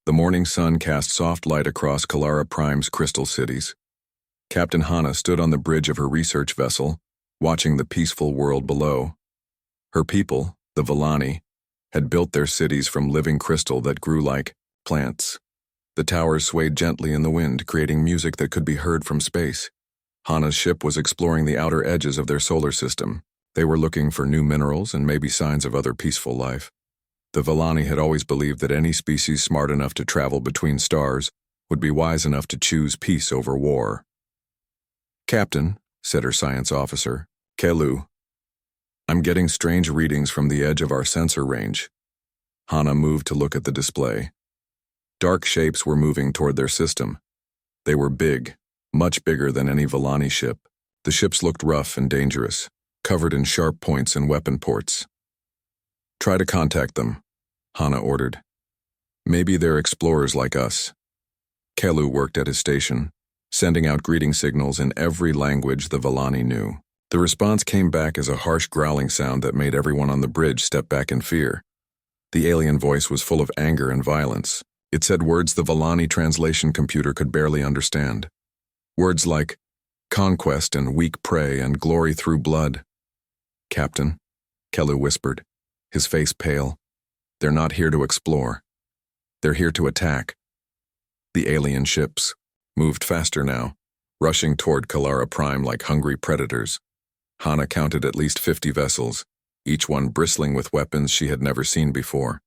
The morning sun cast soft light across Kalara Prime's crystal cities. Captain Hana stood on the bridge of her research vessel, watching the peaceful world below. Her people, the Villani, had built their cities from living crystal that grew like plants. The towers swayed gently in the wind, creating music that could be heard from space. Hana's ship was exploring the outer edges of their solar system. They were looking for new minerals and maybe signs of other peaceful life. The Villani had always believed that any species smart enough to travel between stars would be wise enough to choose peace over war. "Captain," said her science officer, "Kelu, I'm getting strange readings from the edge of our sensor range." Hana moved to look at the display. Dark shapes were moving toward their system. They were big, much bigger than any Villani ship. The ships looked rough and dangerous, covered in sharp points and weapon ports. "Try to contact them," Hana ordered. "Maybe they're explorers like us." Kelu worked at his station, sending out greeting signals in every language the Villani knew. The response came back as a harsh growling sound that made everyone on the bridge step back in fear. The alien voice was full of anger and violence. It said words the Villani translation computer could barely understand. Words like conquest and weak prey and glory through blood. "Captain," Kelu whispered, his face pale, "they're not here to explore. They're here to attack." The alien ships moved faster now, rushing toward Kalara Prime like hungry predators. Hana counted at least 50 vessels, each one bristling with weapons she had never seen before.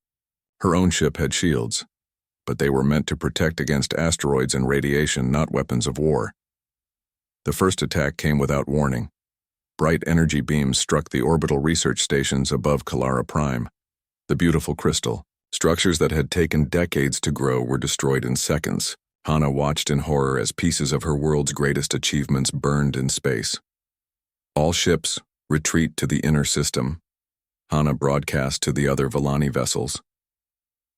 Her own ship had shields, but they were meant to protect against asteroids and radiation, not weapons of war. The first attack came without warning. Bright energy beams struck the orbital research stations above Kalara Prime. The beautiful crystal, structures that had taken decades to grow, were destroyed in seconds. Hana watched in horror as pieces of her world's greatest achievements burned in space. "All ships, retreat to the inner system," Hana broadcast to the other Villani vessels.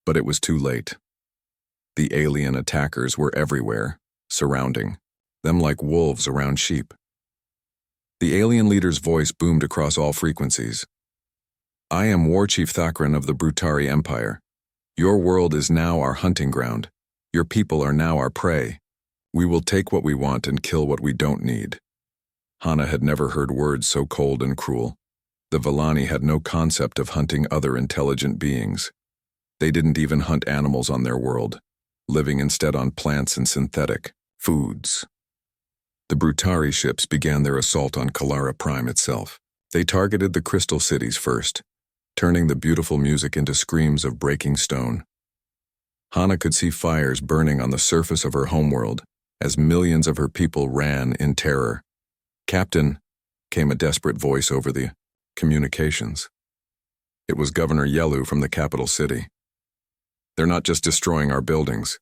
But it was too late. The alien attackers were everywhere, surrounding them like wolves around sheep. The alien leader's voice boomed across all frequencies. "I am War Chief Thakran of the Brutari Empire. Your world is now our hunting ground. Your people are now our prey. We will take what we want and kill what we don't need." Hana had never heard words so cold and cruel. The Villani had no concept of hunting other intelligent beings. They didn't even hunt animals on their world, living instead on plants and synthetic foods. The Brutari ships began their assault on Kalara Prime itself. They targeted the crystal cities first, turning the beautiful music into screams of breaking stone. Hana could see fires burning on the surface of her homeworld as millions of her people ran in terror. "Captain," came a desperate voice over the communications. It was Governor Yelu from the capital city. "They're not just destroying our buildings.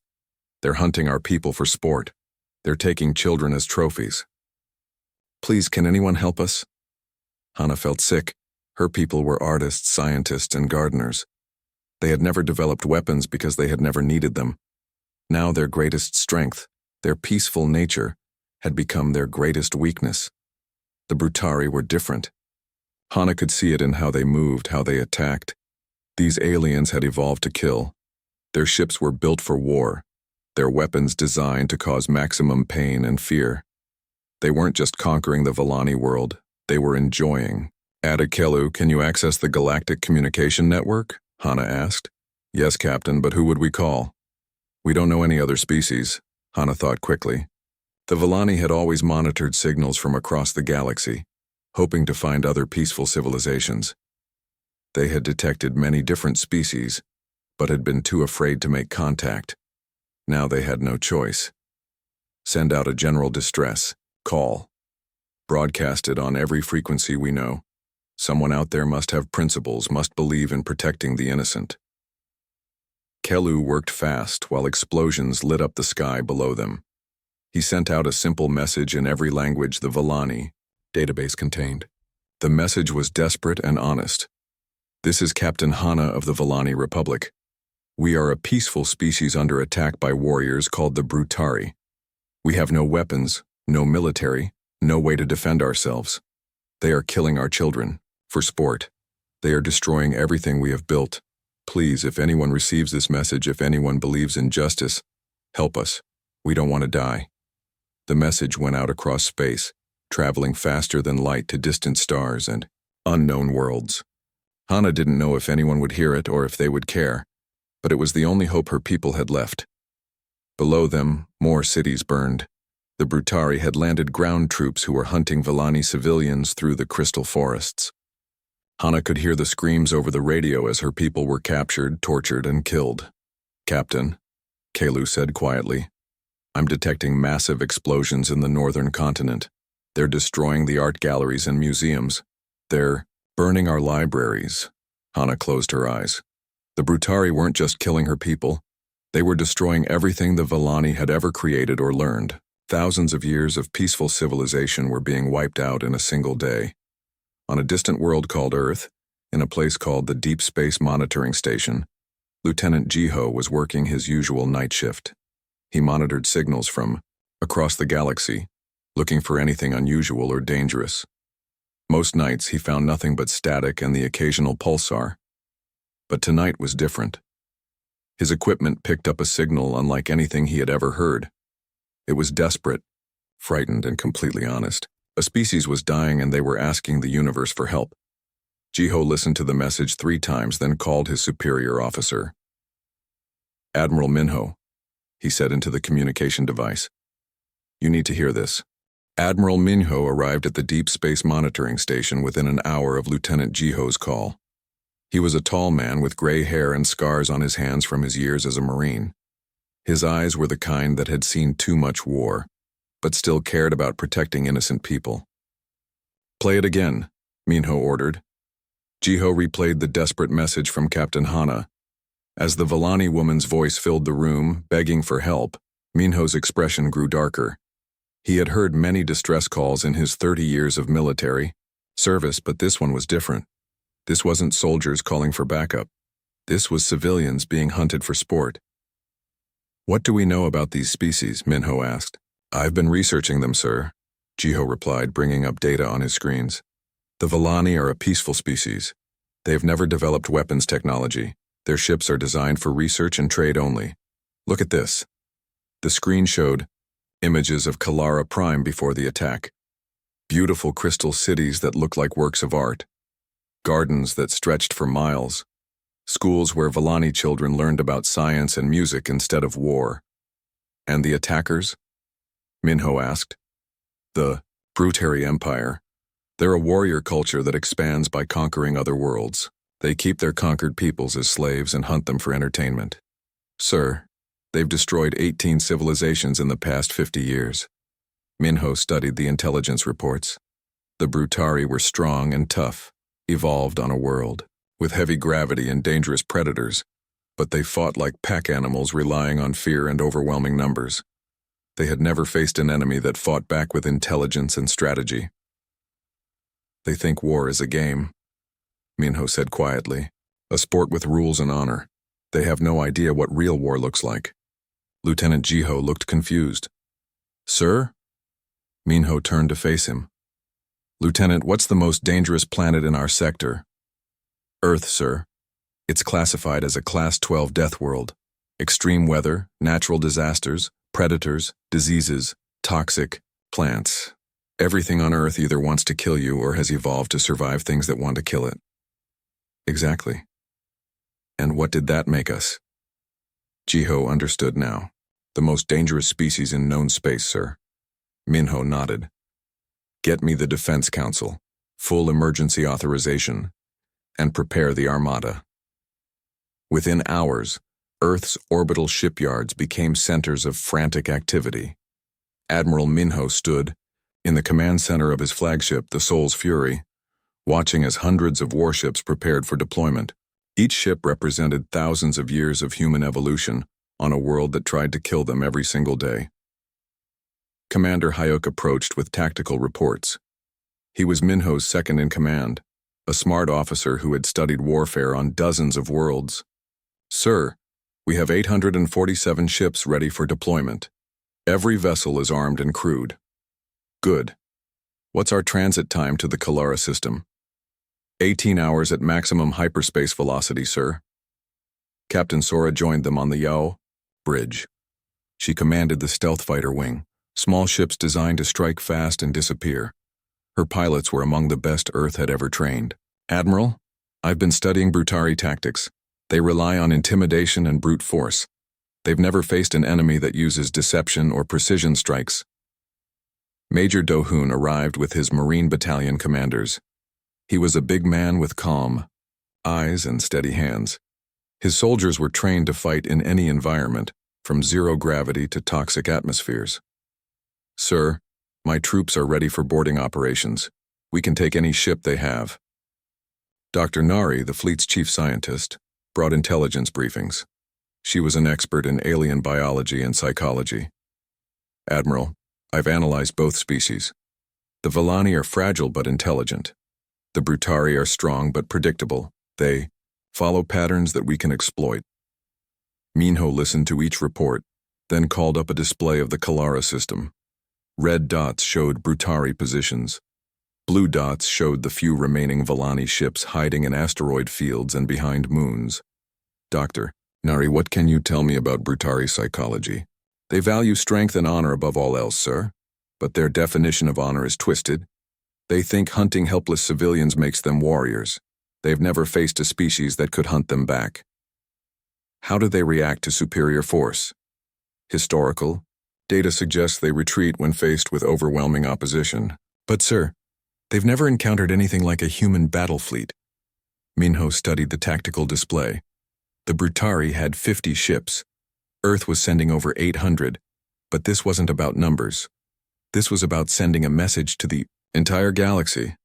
They're hunting our people for sport. They're taking children as trophies. Please, can anyone help us?" Hana felt sick. Her people were artists, scientists, and gardeners. They had never developed weapons because they had never needed them. Now their greatest strength, their peaceful nature, had become their greatest weakness. The Brutari were different. Hana could see it in how they moved, how they attacked. These aliens had evolved to kill. Their ships were built for war, their weapons designed to cause maximum pain and fear. They weren't just conquering the Villani world, they were enjoying. "Kelu, can you access the Galactic Communication Network?" Hana asked. "Yes, Captain, but who would we call?" "We don't know any other species," Hana thought quickly. The Villani had always monitored signals from across the galaxy, hoping to find other peaceful civilizations. They had detected many different species, but had been too afraid to make contact. Now they had no choice. "Send out a general distress call. Broadcast it on every frequency we know. Someone out there must have principles, must believe in protecting the innocent." Kelu worked fast while explosions lit up the sky below them. He sent out a simple message in every language the Villani database contained. The message was desperate and honest. "This is Captain Hana of the Villani Republic. We are a peaceful species under attack by warriors called the Brutari. We have no weapons, no military, no way to defend ourselves. They are killing our children, for sport. They are destroying everything we have built. Please, if anyone receives this message, if anyone believes in justice, help us. We don't want to die. The message went out across space, traveling faster than light to distant stars and unknown worlds. Hana didn't know if anyone would hear it or if they would care, but it was the only hope her people had left. Below them, more cities burned. The Brutari had landed ground troops who were hunting Villani civilians through the crystal forests. Hana could hear the screams over the radio as her people were captured, tortured, and killed. "Captain," Kalu said quietly, "I'm detecting massive explosions in the northern continent. They're destroying the art galleries and museums. They're burning our libraries." Hana closed her eyes. The Brutari weren't just killing her people. They were destroying everything the Villani had ever created or learned. Thousands of years of peaceful civilization were being wiped out in a single day. On a distant world called Earth, in a place called the Deep Space Monitoring Station, Lieutenant Jiho was working his usual night shift. He monitored signals from across the galaxy, looking for anything unusual or dangerous. Most nights he found nothing but static and the occasional pulsar. But tonight was different. His equipment picked up a signal unlike anything he had ever heard. It was desperate, frightened, and completely honest. A species was dying and they were asking the universe for help. Jiho listened to the message 3 times, then called his superior officer. "Admiral Minho," he said into the communication device. "You need to hear this." Admiral Minho arrived at the Deep Space Monitoring Station within an hour of Lieutenant Jiho's call. He was a tall man with gray hair and scars on his hands from his years as a Marine. His eyes were the kind that had seen too much war, but still cared about protecting innocent people. "Play it again," Minho ordered. Jiho replayed the desperate message from Captain Hana. As the Villani woman's voice filled the room, begging for help, Minho's expression grew darker. He had heard many distress calls in his 30 years of military service, but this one was different. This wasn't soldiers calling for backup. This was civilians being hunted for sport. "What do we know about these species?" Minho asked. "I've been researching them, sir," Jiho replied, bringing up data on his screens. "The Villani are a peaceful species. They've never developed weapons technology. Their ships are designed for research and trade only. Look at this." The screen showed images of Kalara Prime before the attack. Beautiful crystal cities that looked like works of art. Gardens that stretched for miles. Schools where Villani children learned about science and music instead of war. "And the attackers?" Minho asked. "The Brutary Empire. They're a warrior culture that expands by conquering other worlds. They keep their conquered peoples as slaves and hunt them for entertainment. Sir, they've destroyed 18 civilizations in the past 50 years. Minho studied the intelligence reports. The Brutari were strong and tough, evolved on a world with heavy gravity and dangerous predators, but they fought like pack animals, relying on fear and overwhelming numbers. They had never faced an enemy that fought back with intelligence and strategy. They think war is a game, Minho said quietly, a sport with rules and honor. They have no idea what real war looks like. Lieutenant Jiho looked confused. "Sir?" Minho turned to face him. "Lieutenant, what's the most dangerous planet in our sector?" "Earth, sir. It's classified as a Class 12 death world. Extreme weather, natural disasters, predators, diseases, toxic, plants. Everything on Earth either wants to kill you or has evolved to survive things that want to kill it." "Exactly. And what did that make us?" Jiho understood now. "The most dangerous species in known space, sir." Minho nodded. "Get me the Defense Council, full emergency authorization, and prepare the Armada." Within hours, Earth's orbital shipyards became centers of frantic activity. Admiral Minho stood in the command center of his flagship, the Soul's Fury, watching as hundreds of warships prepared for deployment. Each ship represented thousands of years of human evolution on a world that tried to kill them every single day. Commander Hayuk approached with tactical reports. He was Minho's second-in-command, a smart officer who had studied warfare on dozens of worlds. "Sir, we have 847 ships ready for deployment. Every vessel is armed and crewed." "Good. What's our transit time to the Kalara system?" 18 hours at maximum hyperspace velocity, sir." Captain Sora joined them on the Yao bridge. She commanded the stealth fighter wing, small ships designed to strike fast and disappear. Her pilots were among the best Earth had ever trained. "Admiral, I've been studying Brutari tactics. They rely on intimidation and brute force. They've never faced an enemy that uses deception or precision strikes." Major Do-hoon arrived with his Marine Battalion commanders. He was a big man with calm eyes and steady hands. His soldiers were trained to fight in any environment, from zero gravity to toxic atmospheres. "Sir, my troops are ready for boarding operations. We can take any ship they have." Dr. Nari, the fleet's chief scientist, brought intelligence briefings. She was an expert in alien biology and psychology. "Admiral, I've analyzed both species. The Villani are fragile but intelligent. The Brutari are strong but predictable. They follow patterns that we can exploit." Minho listened to each report, then called up a display of the Kalara system. Red dots showed Brutari positions. Blue dots showed the few remaining Villani ships hiding in asteroid fields and behind moons. "Dr. Nari, what can you tell me about Brutari psychology?" "They value strength and honor above all else, sir. But their definition of honor is twisted. They think hunting helpless civilians makes them warriors. They've never faced a species that could hunt them back." "How do they react to superior force?" "Historical. Data suggests they retreat when faced with overwhelming opposition." "But sir, they've never encountered anything like a human battle fleet." Minho studied the tactical display. The Brutari had 50 ships. Earth was sending over 800, but this wasn't about numbers. This was about sending a message to the entire galaxy.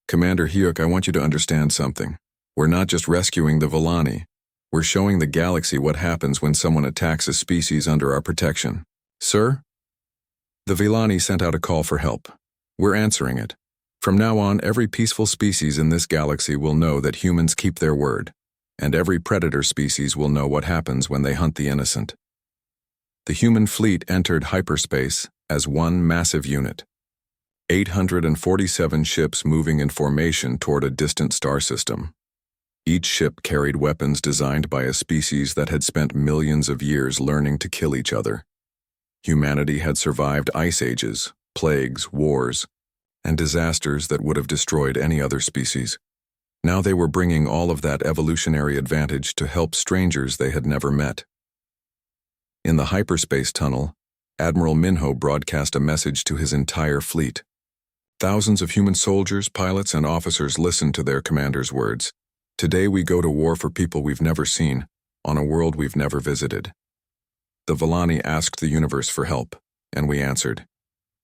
"Commander Hyuk, I want you to understand something. We're not just rescuing the Villani. We're showing the galaxy what happens when someone attacks a species under our protection." "Sir?" "The Villani sent out a call for help. We're answering it. From now on, every peaceful species in this galaxy will know that humans keep their word, and every predator species will know what happens when they hunt the innocent." The human fleet entered hyperspace as one massive unit. 847 ships moving in formation toward a distant star system. Each ship carried weapons designed by a species that had spent millions of years learning to kill each other. Humanity had survived ice ages, plagues, wars, and disasters that would have destroyed any other species. Now they were bringing all of that evolutionary advantage to help strangers they had never met. In the hyperspace tunnel, Admiral Minho broadcast a message to his entire fleet. Thousands of human soldiers, pilots, and officers listened to their commander's words. "Today we go to war for people we've never seen, on a world we've never visited." The Villani asked the universe for help, and we answered.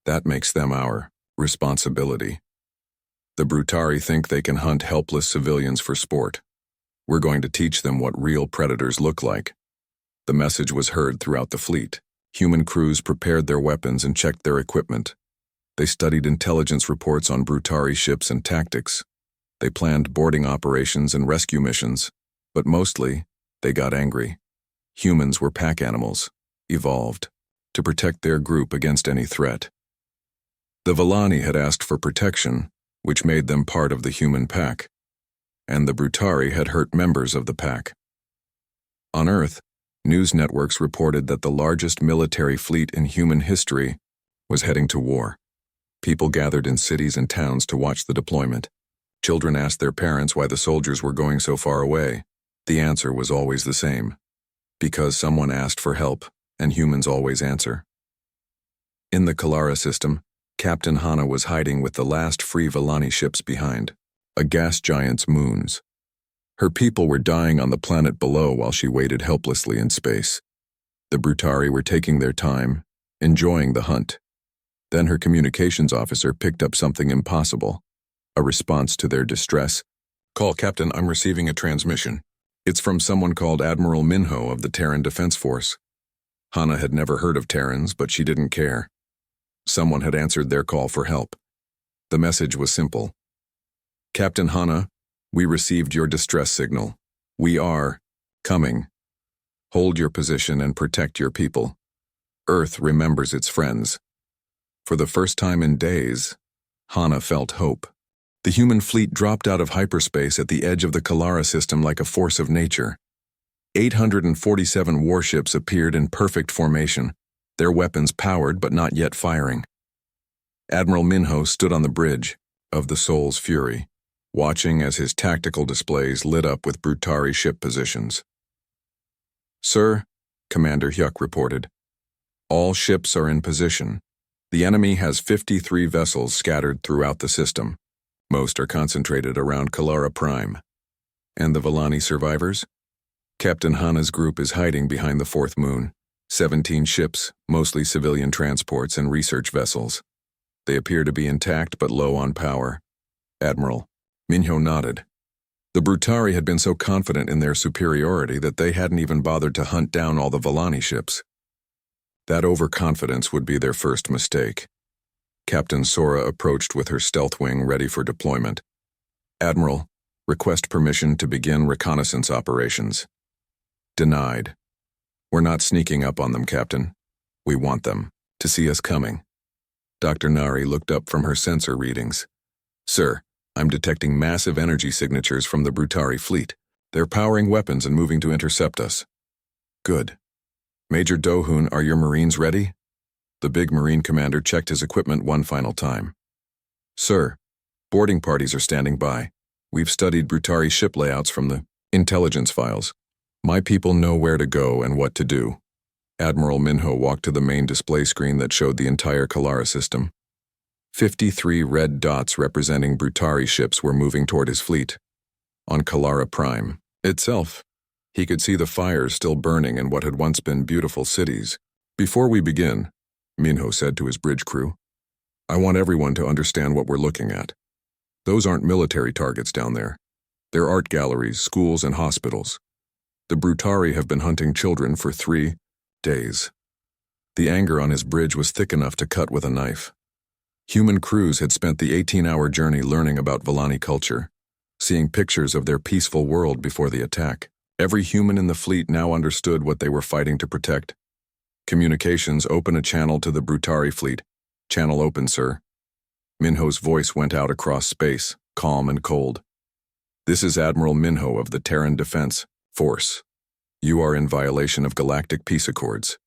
That makes them our responsibility. The Brutari think they can hunt helpless civilians for sport. We're going to teach them what real predators look like. The message was heard throughout the fleet. Human crews prepared their weapons and checked their equipment. They studied intelligence reports on Brutari ships and tactics. They planned boarding operations and rescue missions, but mostly, they got angry. Humans were pack animals, evolved, to protect their group against any threat. The Villani had asked for protection, which made them part of the human pack, and the Brutari had hurt members of the pack. On Earth, news networks reported that the largest military fleet in human history was heading to war. People gathered in cities and towns to watch the deployment. Children asked their parents why the soldiers were going so far away. The answer was always the same. Because someone asked for help, and humans always answer. In the Kalara system, Captain Hana was hiding with the last free Villani ships behind, a gas giant's moons. Her people were dying on the planet below while she waited helplessly in space. The Brutari were taking their time, enjoying the hunt. Then her communications officer picked up something impossible, a response to their distress. "Call, Captain, I'm receiving a transmission. It's from someone called Admiral Minho of the Terran Defense Force." Hana had never heard of Terrans, but she didn't care. Someone had answered their call for help. The message was simple. "Captain Hana, we received your distress signal. We are coming. Hold your position and protect your people. Earth remembers its friends." For the first time in days, Hana felt hope. The human fleet dropped out of hyperspace at the edge of the Kalara system like a force of nature. 847 warships appeared in perfect formation, their weapons powered but not yet firing. Admiral Minho stood on the bridge of the Soul's Fury, watching as his tactical displays lit up with Brutari ship positions. "Sir," Commander Hyuk reported, "all ships are in position. The enemy has 53 vessels scattered throughout the system. Most are concentrated around Kalara Prime. And the Villani survivors? Captain Hana's group is hiding behind the fourth moon. 17 ships, mostly civilian transports and research vessels. They appear to be intact but low on power." Admiral Minho nodded. The Brutari had been so confident in their superiority that they hadn't even bothered to hunt down all the Villani ships. That overconfidence would be their first mistake. Captain Sora approached with her stealth wing ready for deployment. "Admiral, request permission to begin reconnaissance operations." "Denied. We're not sneaking up on them, Captain. We want them to see us coming." Dr. Nari looked up from her sensor readings. "Sir, I'm detecting massive energy signatures from the Brutari fleet. They're powering weapons and moving to intercept us." "Good. Major Dohun, are your Marines ready?" The big Marine commander checked his equipment one final time. "Sir, boarding parties are standing by. We've studied Brutari ship layouts from the intelligence files. My people know where to go and what to do." Admiral Minho walked to the main display screen that showed the entire Kalara system. 53 red dots representing Brutari ships were moving toward his fleet. On Kalara Prime itself, he could see the fires still burning in what had once been beautiful cities. "Before we begin," Minho said to his bridge crew, "I want everyone to understand what we're looking at. Those aren't military targets down there. They're art galleries, schools, and hospitals. The Brutari have been hunting children for 3 days. The anger on his bridge was thick enough to cut with a knife. Human crews had spent the 18-hour journey learning about Villani culture, seeing pictures of their peaceful world before the attack. Every human in the fleet now understood what they were fighting to protect. "Communications, open a channel to the Brutari fleet. Channel open, sir." Minho's voice went out across space, calm and cold. "This is Admiral Minho of the Terran Defense Force. You are in violation of galactic peace accords.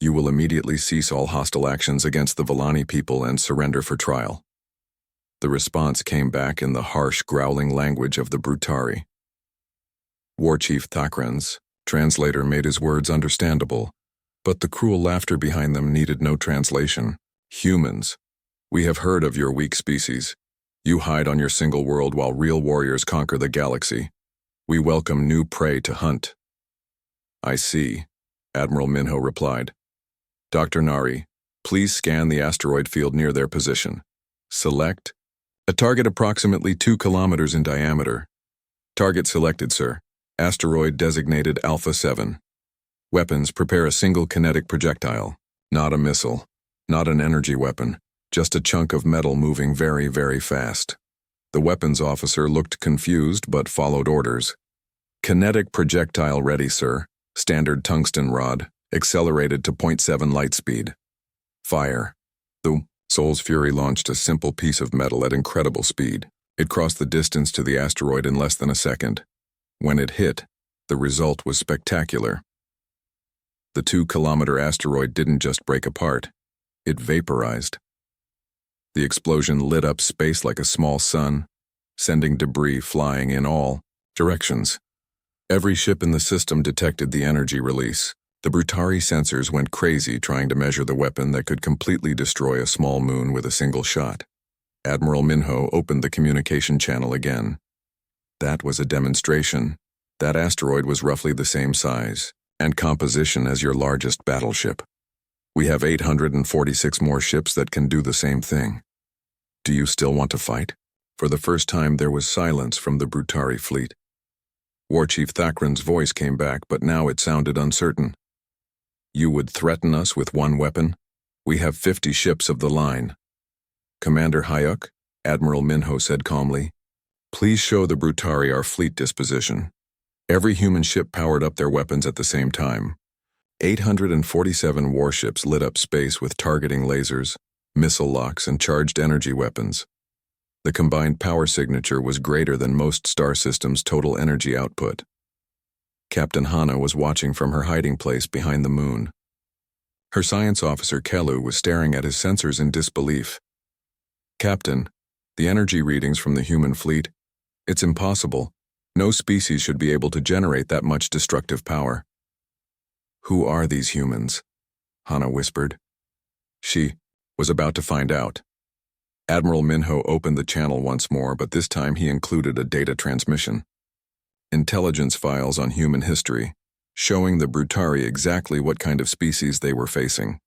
You will immediately cease all hostile actions against the Villani people and surrender for trial." The response came back in the harsh, growling language of the Brutari. War Chief Thakran's translator made his words understandable, but the cruel laughter behind them needed no translation. "Humans, we have heard of your weak species. You hide on your single world while real warriors conquer the galaxy. We welcome new prey to hunt." "I see," Admiral Minho replied. "Dr. Nari, please scan the asteroid field near their position. Select a target approximately 2 kilometers in diameter. Target selected, sir. Asteroid designated Alpha 7. Weapons, prepare a single kinetic projectile. Not a missile, not an energy weapon, just a chunk of metal moving very, very fast." The weapons officer looked confused but followed orders. "Kinetic projectile ready, sir. Standard tungsten rod, accelerated to 0.7 light speed. Fire." The Soul's Fury launched a simple piece of metal at incredible speed. It crossed the distance to the asteroid in less than a second. When it hit, the result was spectacular. The 2-kilometer asteroid didn't just break apart, it vaporized. The explosion lit up space like a small sun, sending debris flying in all directions. Every ship in the system detected the energy release. The Brutari sensors went crazy trying to measure the weapon that could completely destroy a small moon with a single shot. Admiral Minho opened the communication channel again. That was a demonstration. That asteroid was roughly the same size and composition as your largest battleship. We have 846 more ships that can do the same thing. Do you still want to fight? For the first time, there was silence from the Brutari fleet. War Chief Thakran's voice came back, but now it sounded uncertain. "You would threaten us with one weapon? We have 50 ships of the line." "Commander Hyuk," Admiral Minho said calmly, "please show the Brutari our fleet disposition." Every human ship powered up their weapons at the same time. 847 warships lit up space with targeting lasers, missile locks, and charged energy weapons. The combined power signature was greater than most star systems' total energy output. Captain Hana was watching from her hiding place behind the moon. Her science officer Kelu was staring at his sensors in disbelief. "Captain, the energy readings from the human fleet, it's impossible. No species should be able to generate that much destructive power." "Who are these humans?" Hana whispered. She was about to find out. Admiral Minho opened the channel once more, but this time he included a data transmission. Intelligence files on human history, showing the Brutari exactly what kind of species they were facing.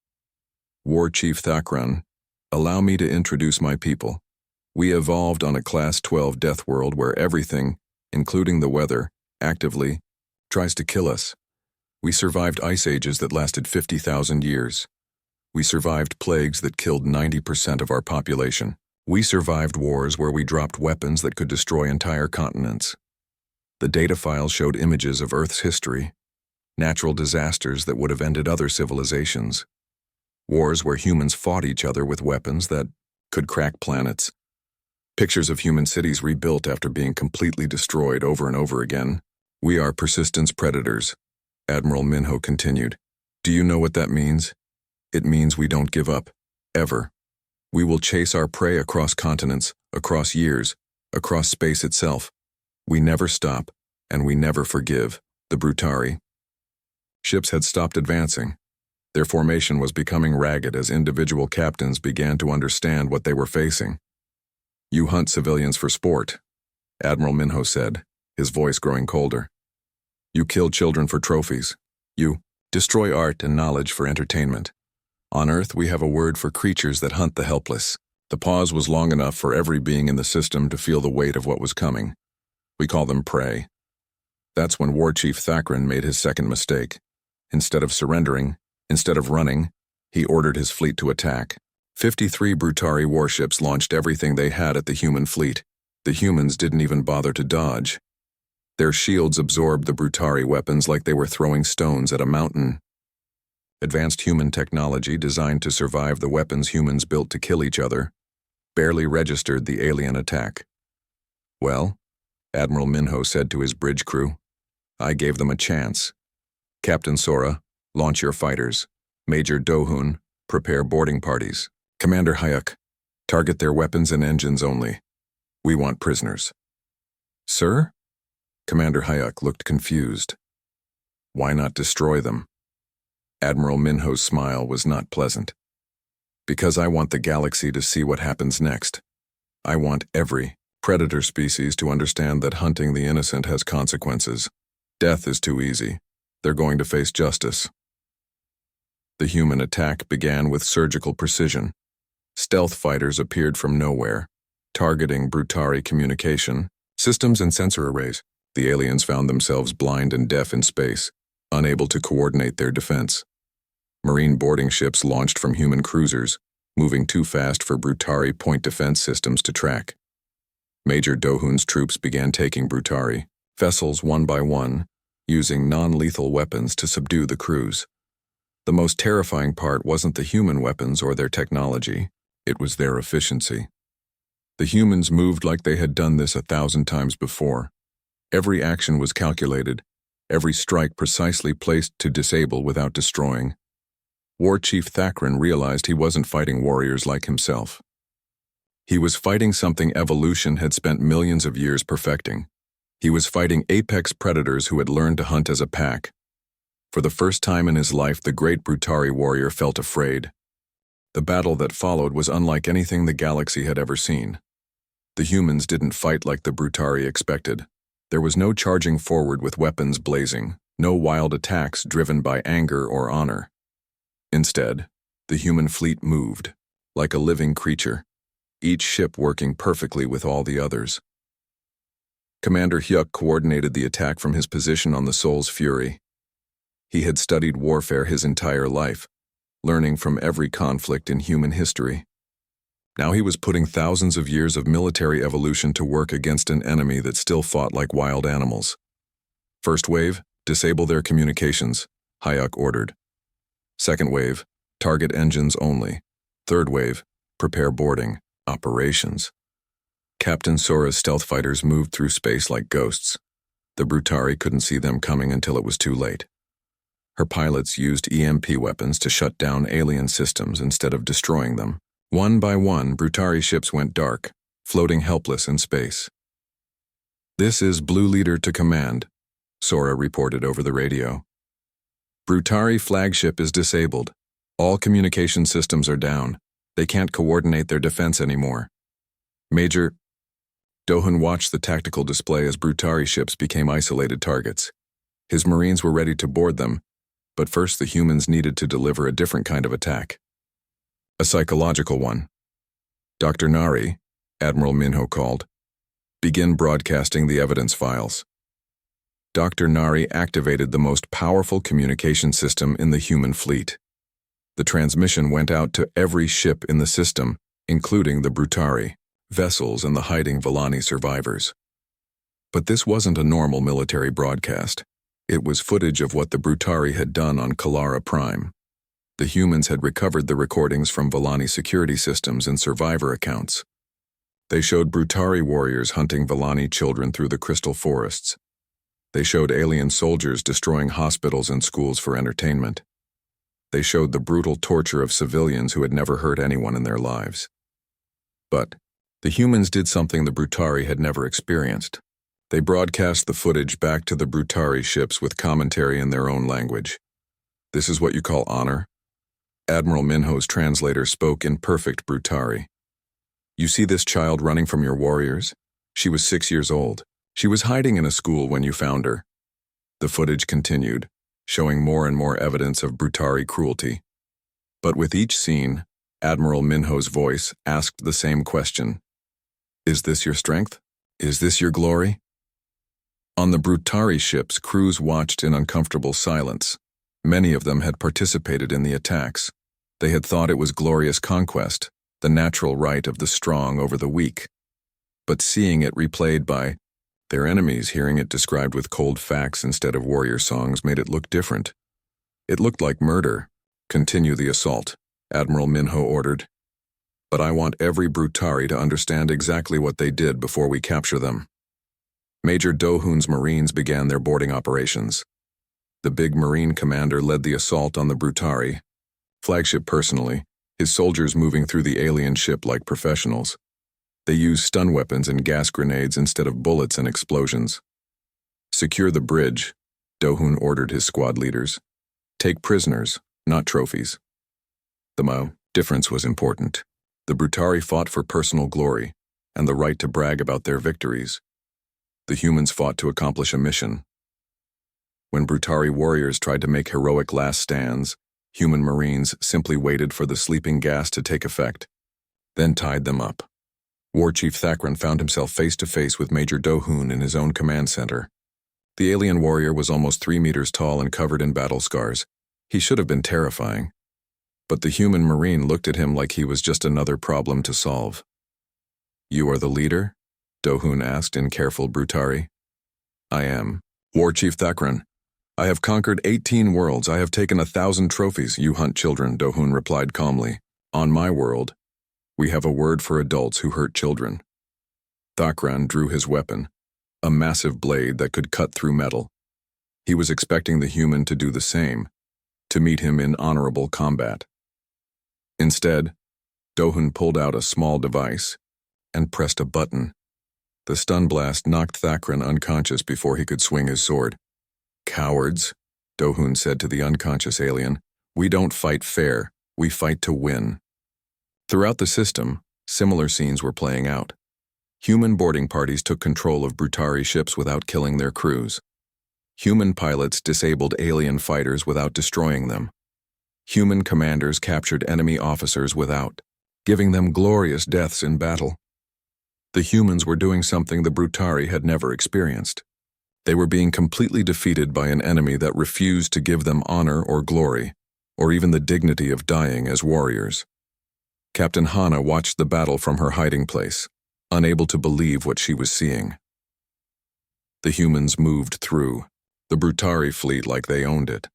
"War Chief Thakran, allow me to introduce my people. We evolved on a Class 12 death world where everything, including the weather, actively tries to kill us. We survived ice ages that lasted 50,000 years. We survived plagues that killed 90% of our population. We survived wars where we dropped weapons that could destroy entire continents." The data files showed images of Earth's history, natural disasters that would have ended other civilizations, wars where humans fought each other with weapons that could crack planets, pictures of human cities rebuilt after being completely destroyed over and over again. "We are persistence predators," Admiral Minho continued. "Do you know what that means? It means we don't give up, ever. We will chase our prey across continents, across years, across space itself. We never stop, and we never forgive." The Brutari. Ships had stopped advancing. Their formation was becoming ragged as individual captains began to understand what they were facing. "You hunt civilians for sport," Admiral Minho said, his voice growing colder. "You kill children for trophies. You destroy art and knowledge for entertainment. On Earth, we have a word for creatures that hunt the helpless." The pause was long enough for every being in the system to feel the weight of what was coming. "We call them prey." That's when War Chief Thakran made his second mistake. Instead of surrendering, instead of running, he ordered his fleet to attack. 53 Brutari warships launched everything they had at the human fleet. The humans didn't even bother to dodge. Their shields absorbed the Brutari weapons like they were throwing stones at a mountain. Advanced human technology designed to survive the weapons humans built to kill each other barely registered the alien attack. "Well," Admiral Minho said to his bridge crew, "I gave them a chance. Captain Sora, launch your fighters. Major Dohun, prepare boarding parties. Commander Hayek, target their weapons and engines only. We want prisoners." "Sir?" Commander Hayek looked confused. "Why not destroy them?" Admiral Minho's smile was not pleasant. "Because I want the galaxy to see what happens next. I want every predator species to understand that hunting the innocent has consequences. Death is too easy. They're going to face justice." The human attack began with surgical precision. Stealth fighters appeared from nowhere, targeting Brutari communication systems and sensor arrays. The aliens found themselves blind and deaf in space, unable to coordinate their defense. Marine boarding ships launched from human cruisers, moving too fast for Brutari point defense systems to track. Major Dohun's troops began taking Brutari vessels one by one, using non-lethal weapons to subdue the crews. The most terrifying part wasn't the human weapons or their technology, it was their efficiency. The humans moved like they had done this 1,000 times before. Every action was calculated, every strike precisely placed to disable without destroying. War Chief Thakran realized he wasn't fighting warriors like himself. He was fighting something evolution had spent millions of years perfecting. He was fighting apex predators who had learned to hunt as a pack. For the first time in his life, the great Brutari warrior felt afraid. The battle that followed was unlike anything the galaxy had ever seen. The humans didn't fight like the Brutari expected. There was no charging forward with weapons blazing, no wild attacks driven by anger or honor. Instead, the human fleet moved, like a living creature, each ship working perfectly with all the others. Commander Hyuk coordinated the attack from his position on the Soul's Fury. He had studied warfare his entire life, learning from every conflict in human history. Now he was putting thousands of years of military evolution to work against an enemy that still fought like wild animals. First wave, disable their communications, Hyuk ordered. Second wave, target engines only. Third wave, prepare boarding, operations. Captain Sora's stealth fighters moved through space like ghosts. The Brutari couldn't see them coming until it was too late. Her pilots used EMP weapons to shut down alien systems instead of destroying them. One by one, Brutari ships went dark, floating helpless in space. "This is Blue Leader to command," Sora reported over the radio. "Brutari flagship is disabled. All communication systems are down. They can't coordinate their defense anymore. Major..." Dohun watched the tactical display as Brutari ships became isolated targets. His Marines were ready to board them, but first the humans needed to deliver a different kind of attack. A psychological one. "Dr. Nari," Admiral Minho called, "begin broadcasting the evidence files." Dr. Nari activated the most powerful communication system in the human fleet. The transmission went out to every ship in the system, including the Brutari, vessels, and the hiding Villani survivors. But this wasn't a normal military broadcast. It was footage of what the Brutari had done on Kalara Prime. The humans had recovered the recordings from Villani security systems and survivor accounts. They showed Brutari warriors hunting Villani children through the crystal forests. They showed alien soldiers destroying hospitals and schools for entertainment. They showed the brutal torture of civilians who had never hurt anyone in their lives. But the humans did something the Brutari had never experienced. They broadcast the footage back to the Brutari ships with commentary in their own language. "This is what you call honor?" Admiral Minho's translator spoke in perfect Brutari. "You see this child running from your warriors? She was 6 years old. She was hiding in a school when you found her." The footage continued, showing more and more evidence of Brutari cruelty. But with each scene, Admiral Minho's voice asked the same question. "Is this your strength? Is this your glory?" On the Brutari ships, crews watched in uncomfortable silence. Many of them had participated in the attacks. They had thought it was glorious conquest, the natural right of the strong over the weak. But seeing it replayed by their enemies, hearing it described with cold facts instead of warrior songs, made it look different. It looked like murder. "Continue the assault," Admiral Minho ordered. "But I want every Brutari to understand exactly what they did before we capture them." Major Dohun's Marines began their boarding operations. The big Marine commander led the assault on the Brutari, flagship personally, his soldiers moving through the alien ship like professionals. They used stun weapons and gas grenades instead of bullets and explosions. "Secure the bridge," Dohun ordered his squad leaders. "Take prisoners, not trophies." The difference was important. The Brutari fought for personal glory and the right to brag about their victories. The humans fought to accomplish a mission. When Brutari warriors tried to make heroic last stands, human Marines simply waited for the sleeping gas to take effect, then tied them up. War Chief Thakran found himself face to face with Major Dohun in his own command center. The alien warrior was almost 3 meters tall and covered in battle scars. He should have been terrifying. But the human Marine looked at him like he was just another problem to solve. "You are the leader?" Dohun asked in careful Brutari. "I am. War Chief Thakran. I have conquered 18 worlds. I have taken 1,000 trophies. You hunt children," Dohun replied calmly. "On my world, we have a word for adults who hurt children." Thakran drew his weapon, a massive blade that could cut through metal. He was expecting the human to do the same, to meet him in honorable combat. Instead, Dohun pulled out a small device and pressed a button. The stun blast knocked Thakran unconscious before he could swing his sword. "Cowards," Dohun said to the unconscious alien. "We don't fight fair, we fight to win." Throughout the system, similar scenes were playing out. Human boarding parties took control of Brutari ships without killing their crews. Human pilots disabled alien fighters without destroying them. Human commanders captured enemy officers without giving them glorious deaths in battle. The humans were doing something the Brutari had never experienced. They were being completely defeated by an enemy that refused to give them honor or glory, or even the dignity of dying as warriors. Captain Hana watched the battle from her hiding place, unable to believe what she was seeing. The humans moved through the Brutari fleet like they owned it.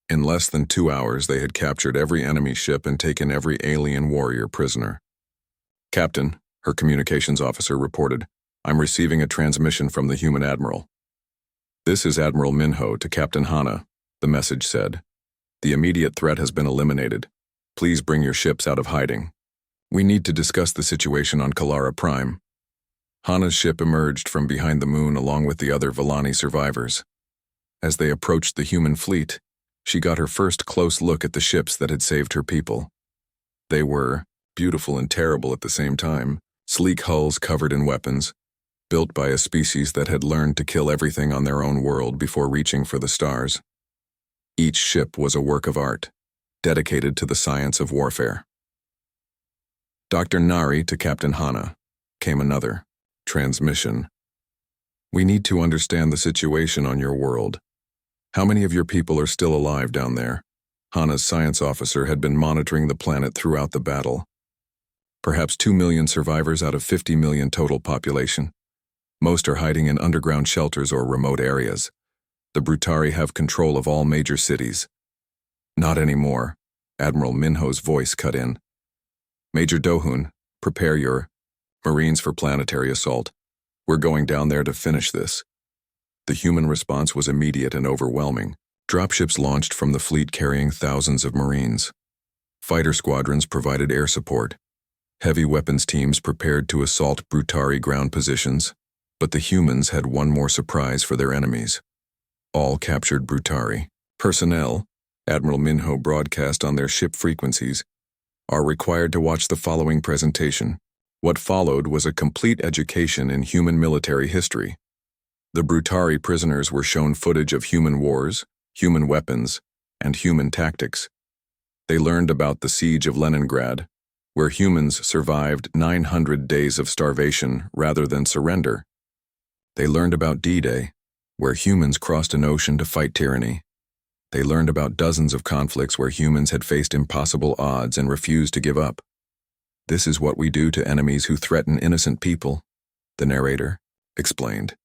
In less than 2 hours, they had captured every enemy ship and taken every alien warrior prisoner. "Captain," her communications officer reported, "I'm receiving a transmission from the human admiral." "This is Admiral Minho to Captain Hana," the message said. "The immediate threat has been eliminated. Please bring your ships out of hiding. We need to discuss the situation on Kalara Prime." Hana's ship emerged from behind the moon along with the other Villani survivors. As they approached the human fleet, she got her first close look at the ships that had saved her people. They were beautiful and terrible at the same time, sleek hulls covered in weapons, built by a species that had learned to kill everything on their own world before reaching for the stars. Each ship was a work of art, dedicated to the science of warfare. Dr. Nari to Captain Hana came another transmission. "We need to understand the situation on your world. How many of your people are still alive down there?" Hana's science officer had been monitoring the planet throughout the battle. "Perhaps 2 million survivors out of 50 million total population. Most are hiding in underground shelters or remote areas. The Brutari have control of all major cities." "Not anymore," Admiral Minho's voice cut in. "Major Dohun, prepare your Marines for planetary assault. We're going down there to finish this." The human response was immediate and overwhelming. Dropships launched from the fleet carrying thousands of Marines. Fighter squadrons provided air support. Heavy weapons teams prepared to assault Brutari ground positions, but the humans had one more surprise for their enemies. All captured Brutari personnel, Admiral Minho broadcast on their ship frequencies, are required to watch the following presentation. What followed was a complete education in human military history. The Brutari prisoners were shown footage of human wars, human weapons, and human tactics. They learned about the siege of Leningrad, where humans survived 900 days of starvation rather than surrender. They learned about D-Day, where humans crossed an ocean to fight tyranny. They learned about dozens of conflicts where humans had faced impossible odds and refused to give up. "This is what we do to enemies who threaten innocent people," the narrator explained.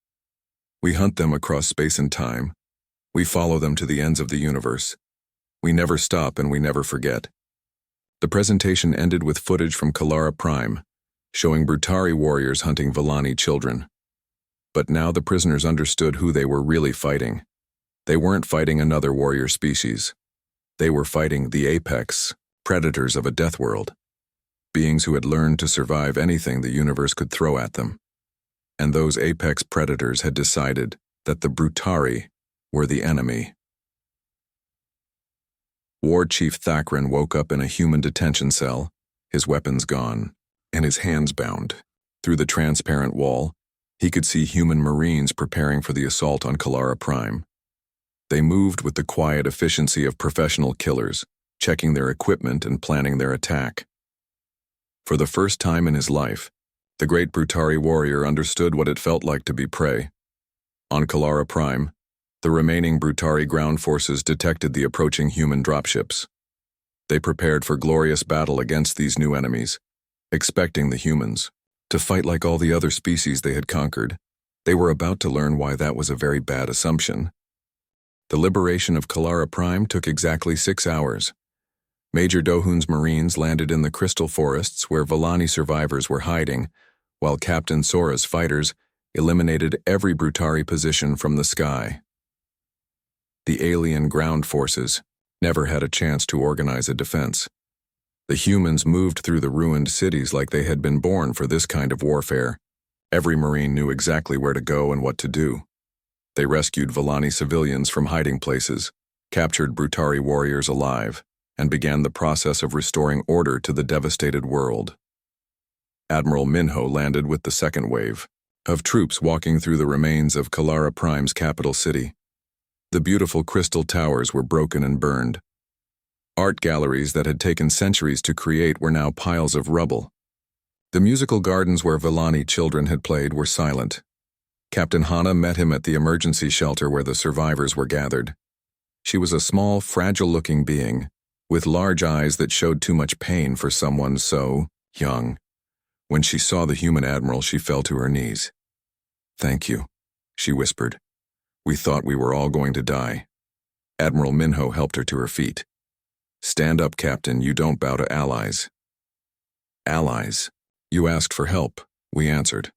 "We hunt them across space and time. We follow them to the ends of the universe. We never stop and we never forget." The presentation ended with footage from Kalara Prime, showing Brutari warriors hunting Villani children. But now the prisoners understood who they were really fighting. They weren't fighting another warrior species. They were fighting the apex predators of a death world. Beings who had learned to survive anything the universe could throw at them. And those apex predators had decided that the Brutari were the enemy. War Chief Thakran woke up in a human detention cell, his weapons gone, and his hands bound. Through the transparent wall, he could see human Marines preparing for the assault on Kalara Prime. They moved with the quiet efficiency of professional killers, checking their equipment and planning their attack. For the first time in his life, the great Brutari warrior understood what it felt like to be prey. On Kalara Prime, the remaining Brutari ground forces detected the approaching human dropships. They prepared for glorious battle against these new enemies, expecting the humans to fight like all the other species they had conquered. They were about to learn why that was a very bad assumption. The liberation of Kalara Prime took exactly 6 hours. Major Dohun's Marines landed in the crystal forests where Villani survivors were hiding, while Captain Sora's fighters eliminated every Brutari position from the sky. The alien ground forces never had a chance to organize a defense. The humans moved through the ruined cities like they had been born for this kind of warfare. Every Marine knew exactly where to go and what to do. They rescued Villani civilians from hiding places, captured Brutari warriors alive, and began the process of restoring order to the devastated world. Admiral Minho landed with the second wave of troops walking through the remains of Kalara Prime's capital city. The beautiful crystal towers were broken and burned. Art galleries that had taken centuries to create were now piles of rubble. The musical gardens where Villani children had played were silent. Captain Hana met him at the emergency shelter where the survivors were gathered. She was a small, fragile-looking being, with large eyes that showed too much pain for someone so young. When she saw the human admiral, she fell to her knees. "Thank you," she whispered. "We thought we were all going to die." Admiral Minho helped her to her feet. "Stand up, Captain. You don't bow to allies." "Allies? You asked for help," we answered.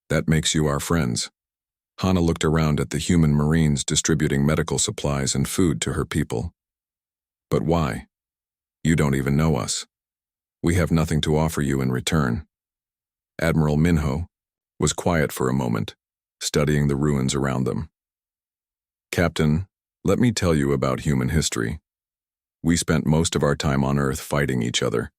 "That makes you our friends." Hana looked around at the human Marines distributing medical supplies and food to her people. But why? You don't even know us. We have nothing to offer you in return. Admiral Minho was quiet for a moment, studying the ruins around them. Captain, let me tell you about human history. We spent most of our time on Earth fighting each other.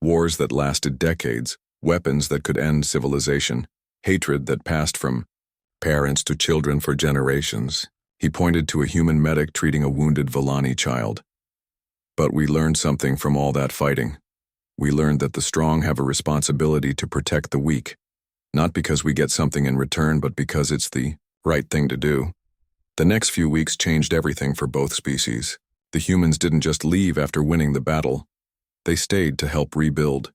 Wars that lasted decades, weapons that could end civilization, hatred that passed from parents to children for generations. He pointed to a human medic treating a wounded Villani child. But we learned something from all that fighting. We learned that the strong have a responsibility to protect the weak, not because we get something in return, but because it's the right thing to do. The next few weeks changed everything for both species. The humans didn't just leave after winning the battle. They stayed to help rebuild.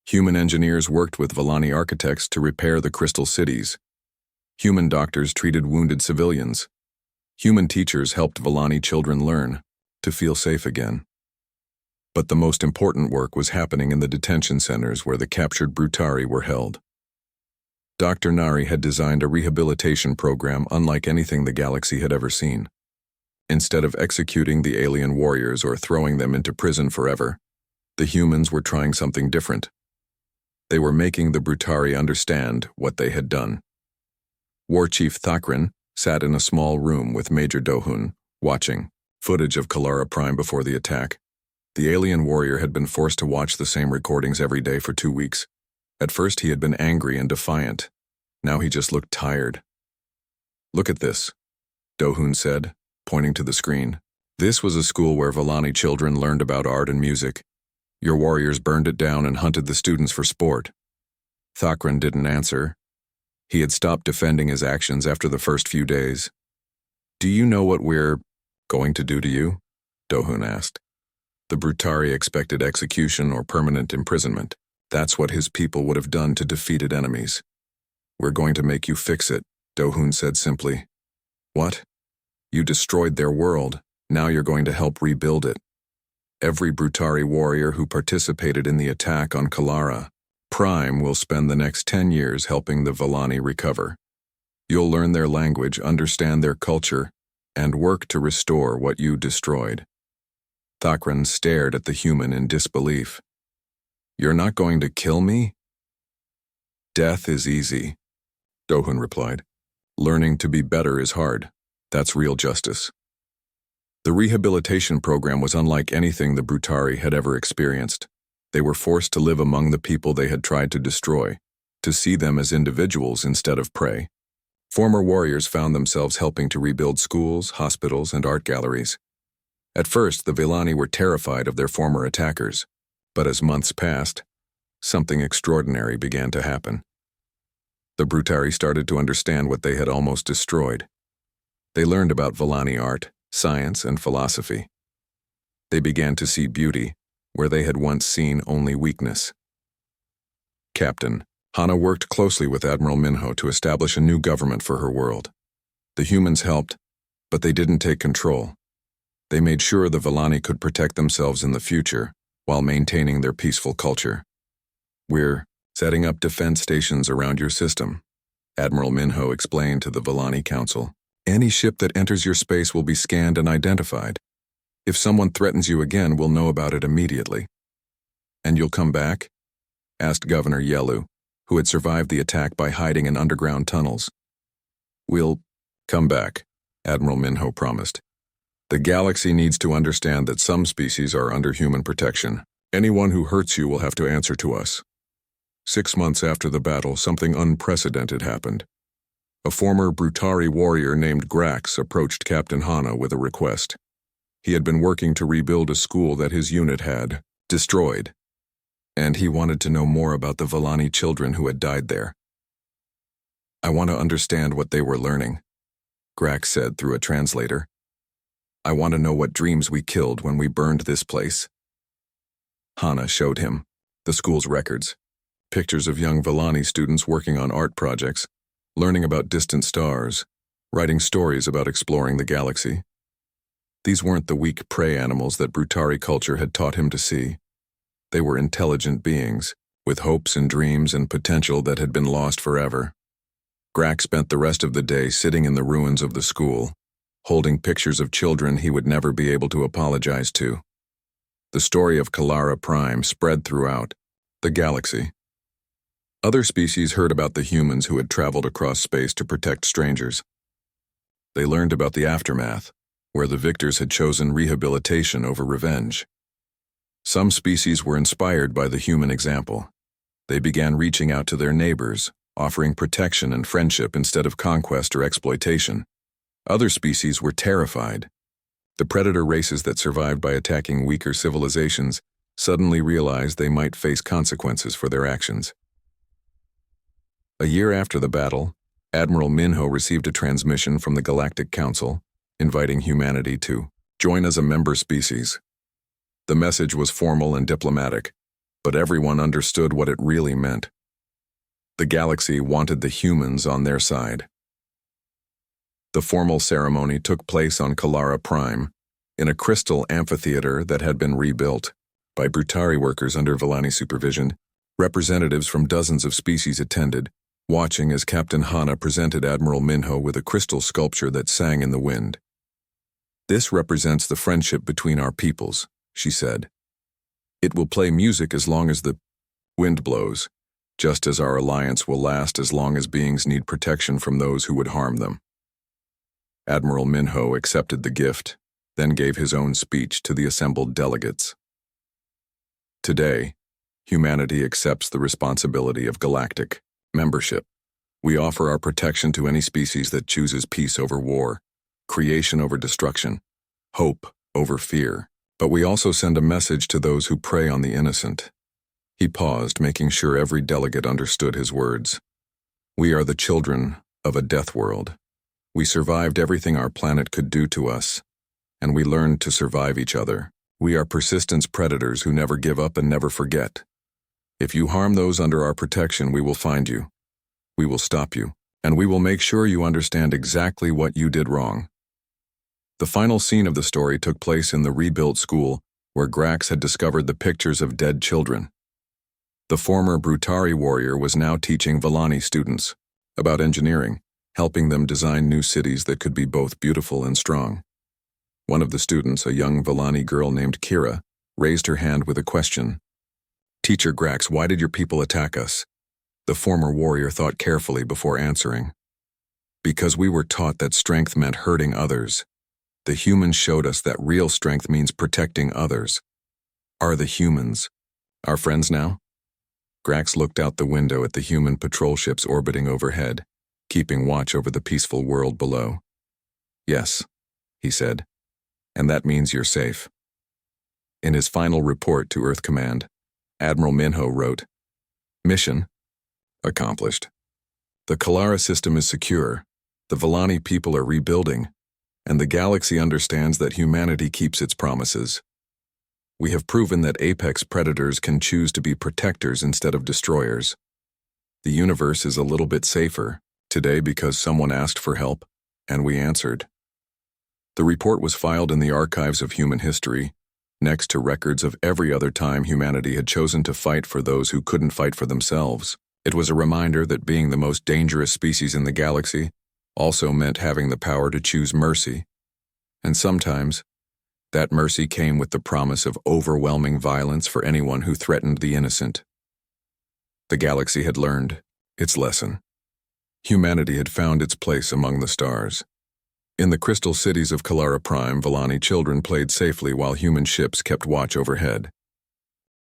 Human engineers worked with Villani architects to repair the crystal cities. Human doctors treated wounded civilians. Human teachers helped Villani children learn to feel safe again. But the most important work was happening in the detention centers where the captured Brutari were held. Dr. Nari had designed a rehabilitation program unlike anything the galaxy had ever seen. Instead of executing the alien warriors or throwing them into prison forever, the humans were trying something different. They were making the Brutari understand what they had done. War Chief Thakran sat in a small room with Major Dohun, watching footage of Kalara Prime before the attack. The alien warrior had been forced to watch the same recordings every day for 2 weeks. At first he had been angry and defiant. Now he just looked tired. "Look at this," Dohun said, pointing to the screen. "This was a school where Villani children learned about art and music. Your warriors burned it down and hunted the students for sport." Thakran didn't answer. He had stopped defending his actions after the first few days. "Do you know what we're going to do to you?" Dohun asked. The Brutari expected execution or permanent imprisonment. That's what his people would have done to defeated enemies. "We're going to make you fix it," Dohun said simply. "What? You destroyed their world. Now you're going to help rebuild it. Every Brutari warrior who participated in the attack on Kalara Prime will spend the next 10 years helping the Villani recover. You'll learn their language, understand their culture, and work to restore what you destroyed." Thakran stared at the human in disbelief. "You're not going to kill me?" "Death is easy," Dohun replied. "Learning to be better is hard. That's real justice." The rehabilitation program was unlike anything the Brutari had ever experienced. They were forced to live among the people they had tried to destroy, to see them as individuals instead of prey. Former warriors found themselves helping to rebuild schools, hospitals, and art galleries. At first, the Villani were terrified of their former attackers, but as months passed, something extraordinary began to happen. The Brutari started to understand what they had almost destroyed. They learned about Villani art, science, and philosophy. They began to see beauty where they had once seen only weakness. Captain, Hana worked closely with Admiral Minho to establish a new government for her world. The humans helped, but they didn't take control. They made sure the Villani could protect themselves in the future while maintaining their peaceful culture. "We're setting up defense stations around your system," Admiral Minho explained to the Villani Council. "Any ship that enters your space will be scanned and identified. If someone threatens you again, we'll know about it immediately." "And you'll come back?" asked Governor Yelu, who had survived the attack by hiding in underground tunnels. "We'll come back," Admiral Minho promised. "The galaxy needs to understand that some species are under human protection. Anyone who hurts you will have to answer to us." 6 months after the battle, something unprecedented happened. A former Brutari warrior named Grax approached Captain Hana with a request. He had been working to rebuild a school that his unit had destroyed, and he wanted to know more about the Villani children who had died there. "I want to understand what they were learning," Grax said through a translator. "I want to know what dreams we killed when we burned this place." Hana showed him the school's records, pictures of young Villani students working on art projects, learning about distant stars, writing stories about exploring the galaxy. These weren't the weak prey animals that Brutari culture had taught him to see. They were intelligent beings, with hopes and dreams and potential that had been lost forever. Grax spent the rest of the day sitting in the ruins of the school, holding pictures of children he would never be able to apologize to. The story of Kalara Prime spread throughout the galaxy. Other species heard about the humans who had traveled across space to protect strangers. They learned about the aftermath, where the victors had chosen rehabilitation over revenge. Some species were inspired by the human example. They began reaching out to their neighbors, offering protection and friendship instead of conquest or exploitation. Other species were terrified. The predator races that survived by attacking weaker civilizations suddenly realized they might face consequences for their actions. A year after the battle, Admiral Minho received a transmission from the Galactic Council, inviting humanity to join as a member species. The message was formal and diplomatic, but everyone understood what it really meant. The galaxy wanted the humans on their side. The formal ceremony took place on Kalara Prime, in a crystal amphitheater that had been rebuilt by Brutari workers under Villani supervision. Representatives from dozens of species attended, watching as Captain Hana presented Admiral Minho with a crystal sculpture that sang in the wind. "This represents the friendship between our peoples," she said. "It will play music as long as the wind blows, just as our alliance will last as long as beings need protection from those who would harm them." Admiral Minho accepted the gift, then gave his own speech to the assembled delegates. "Today, humanity accepts the responsibility of galactic membership. We offer our protection to any species that chooses peace over war, creation over destruction, hope over fear. But we also send a message to those who prey on the innocent." He paused, making sure every delegate understood his words. "We are the children of a death world. We survived everything our planet could do to us, and we learned to survive each other. We are persistence predators who never give up and never forget. If you harm those under our protection, we will find you. We will stop you, and we will make sure you understand exactly what you did wrong." The final scene of the story took place in the rebuilt school, where Grax had discovered the pictures of dead children. The former Brutari warrior was now teaching Villani students about engineering, helping them design new cities that could be both beautiful and strong. One of the students, a young Villani girl named Kira, raised her hand with a question. "Teacher Grax, why did your people attack us?" The former warrior thought carefully before answering. "Because we were taught that strength meant hurting others. The humans showed us that real strength means protecting others." "Are the humans our friends now?" Grax looked out the window at the human patrol ships orbiting overhead, keeping watch over the peaceful world below. "Yes," he said, "and that means you're safe." In his final report to Earth Command, Admiral Minho wrote, "Mission accomplished. The Kalara system is secure, the Villani people are rebuilding, and the galaxy understands that humanity keeps its promises. We have proven that apex predators can choose to be protectors instead of destroyers. The universe is a little bit safer today because someone asked for help, and we answered." The report was filed in the archives of human history, next to records of every other time humanity had chosen to fight for those who couldn't fight for themselves. It was a reminder that being the most dangerous species in the galaxy also meant having the power to choose mercy, and sometimes that mercy came with the promise of overwhelming violence for anyone who threatened the innocent. The galaxy had learned its lesson. Humanity had found its place among the stars. In the crystal cities of Kalara Prime, Villani children played safely while human ships kept watch overhead.